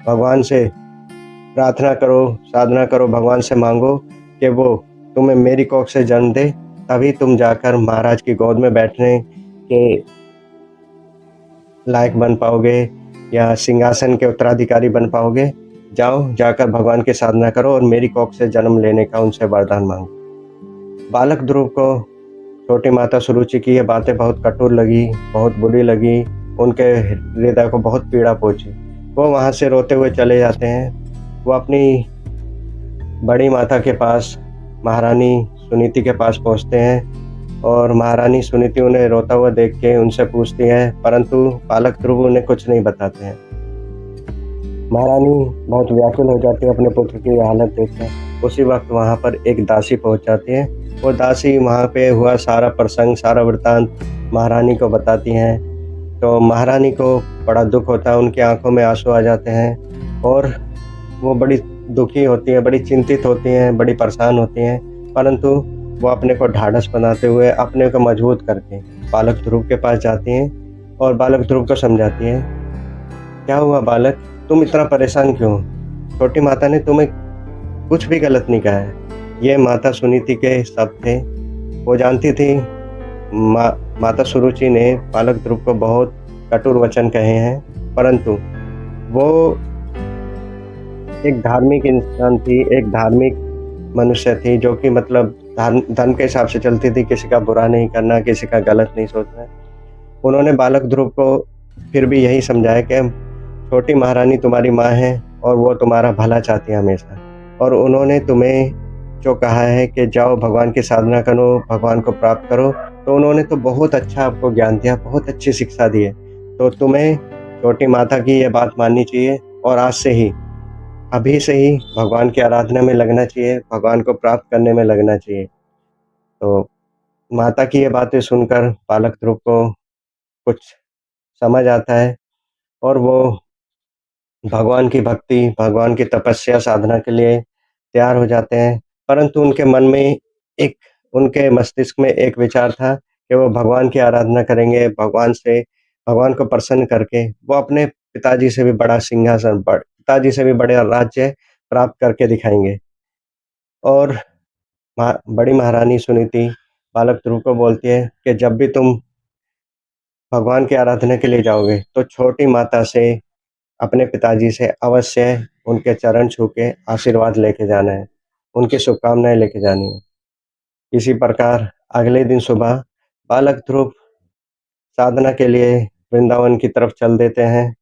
भगवान से प्रार्थना करो, साधना करो, भगवान से माँगो कि वो तुम्हें मेरी कोख से जन्म दे, तभी तुम जाकर महाराज की गोद में बैठने के लायक बन पाओगे या सिंहासन के उत्तराधिकारी बन पाओगे। जाओ, जाकर भगवान की साधना करो और मेरी कोख से जन्म लेने का उनसे वरदान माँगो। बालक ध्रुव को छोटी माता सुरुचि की ये बातें बहुत कटु लगी, बहुत बुरी लगी, उनके हृदय को बहुत पीड़ा पहुँची। वो वहाँ से रोते हुए चले जाते हैं। वो अपनी बड़ी माता के पास, महारानी सुनीति के पास पहुँचते हैं और महारानी सुनीति उन्हें रोता हुआ देख के उनसे पूछती है, परंतु बालक ध्रुव उन्हें कुछ नहीं बताते हैं। महारानी बहुत व्याकुल हो जाती है अपने पुत्र की हालत देखकर। उसी वक़्त वहाँ पर एक दासी पहुँच जाती है। वो दासी वहाँ पे हुआ सारा प्रसंग, सारा वृत्तांत महारानी को बताती हैं। तो महारानी को बड़ा दुःख होता है, उनकी आँखों में आँसू आ जाते हैं और वो बड़ी दुखी होती हैं, बड़ी चिंतित होती हैं, बड़ी परेशान होती हैं, परंतु वो अपने को ढाढ़स बनाते हुए, अपने को मजबूत करके बालक ध्रुव के पास जाती हैं और बालक ध्रुव को समझाती हैं, "क्या हुआ बालक? तुम इतना परेशान क्यों हो? छोटी माता ने तुम्हें कुछ भी गलत नहीं कहा है।" ये माता सुनीति के शब्द थे। वो जानती थी मा माता सुरुचि ने बालक ध्रुव को बहुत कठोर वचन कहे हैं, परंतु वो एक धार्मिक इंसान थी, एक धार्मिक मनुष्य थी जो कि मतलब धर्म के हिसाब से चलती थी, किसी का बुरा नहीं करना, किसी का गलत नहीं सोचना। उन्होंने बालक ध्रुव को फिर भी यही समझाया कि छोटी महारानी तुम्हारी माँ है और वो तुम्हारा भला चाहती है हमेशा, और उन्होंने तुम्हें जो कहा है कि जाओ भगवान की साधना करो, भगवान को प्राप्त करो, तो उन्होंने तो बहुत अच्छा आपको ज्ञान दिया, बहुत अच्छी शिक्षा दी है। तो तुम्हें छोटी माता की ये बात माननी चाहिए और आज से ही, अभी से ही भगवान की आराधना में लगना चाहिए, भगवान को प्राप्त करने में लगना चाहिए। तो माता की ये बातें सुनकर बालक ध्रुव को कुछ समझ आता है और वो भगवान की भक्ति, भगवान की तपस्या साधना के लिए तैयार हो जाते हैं। परंतु उनके मन में एक उनके मस्तिष्क में एक विचार था कि वो भगवान की आराधना करेंगे, भगवान को प्रसन्न करके वो अपने पिताजी से भी बड़ा सिंहासन, पिताजी से भी बड़ा राज्य प्राप्त करके दिखाएँगे। और बड़ी महारानी सुनीति बालक ध्रुव को बोलती है कि जब भी तुम भगवान की आराधना के लिए जाओगे, तो छोटी माता से, अपने पिताजी से अवश्य उनके चरण छू के आशीर्वाद लेके जाना है, उनकी शुभकामनाएँ लेके जानी है। इसी प्रकार अगले दिन सुबह बालक ध्रुव साधना के लिए वृंदावन की तरफ चल देते हैं